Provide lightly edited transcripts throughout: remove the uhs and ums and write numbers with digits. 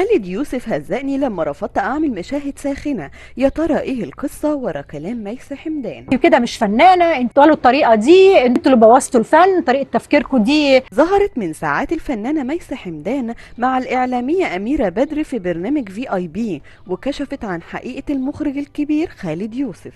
خالد يوسف هزقني لما رفضت أعمل مشاهد ساخنة. يا ترى إيه القصة ورا كلام ميس حمدان؟ كده مش فنانة، انتوا قالوا الطريقة دي، انتوا اللي بوظتوا الفن، طريقة تفكيركم دي. ظهرت من ساعات الفنانة ميس حمدان مع الإعلامية أميرة بدر في برنامج VIP، وكشفت عن حقيقة المخرج الكبير خالد يوسف.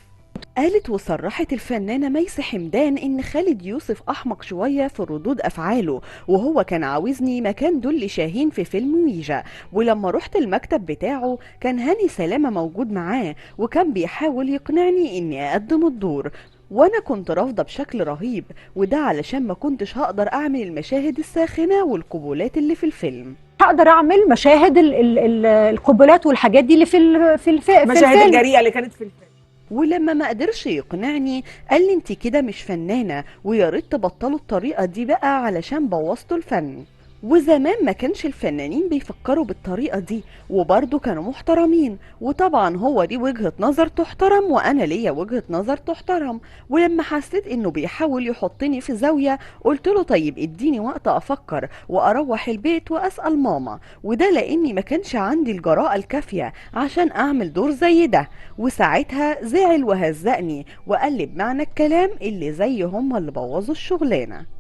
قالت وصرحت الفنانة ميس حمدان إن خالد يوسف أحمق شوية في ردود أفعاله، وهو كان عاوزني مكان دل شاهين في فيلم ويجا، ولما رحت المكتب بتاعه كان هاني سلامة موجود معاه وكان بيحاول يقنعني إني أقدم الدور، وانا كنت رافضه بشكل رهيب، وده علشان ما كنتش هقدر اعمل المشاهد الساخنه والقبولات اللي في الفيلم. هقدر اعمل مشاهد القبلات والحاجات دي اللي في المشاهد الفيلم. الجريئه اللي كانت في الفيلم. ولما ما قدرش يقنعني قال لي انت كده مش فنانة، ويا ريت تبطلوا الطريقة دي بقى علشان بوظتوا الفن. وزمان ما كانش الفنانين بيفكروا بالطريقة دي، وبرضه كانوا محترمين، وطبعا هو دي وجهة نظر تحترم وانا ليا وجهة نظر تحترم. ولما حسيت انه بيحاول يحطني في زاوية قلت له طيب اديني وقت افكر واروح البيت واسأل ماما، وده لاني ما كانش عندي الجراءة الكافية عشان اعمل دور زي ده. وساعتها زعل وهزقني وقال لي بمعنى الكلام اللي زي هما اللي بوظوا الشغلانة.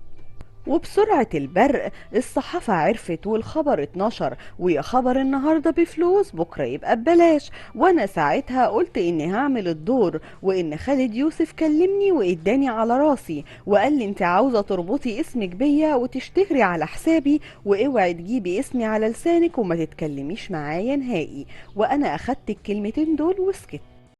وبسرعة البرق الصحافة عرفت والخبر اتنشر، ويا خبر النهاردة بفلوس بكرة يبقى ببلاش. وانا ساعتها قلت اني هعمل الدور، وان خالد يوسف كلمني واداني على راسي وقال لي انت عاوزة تربطي اسمك بيا وتشتهري على حسابي، واوعي تجيبي اسمي على لسانك وما تتكلميش معايا نهائي. وانا اخدت الكلمتين دول وسكت.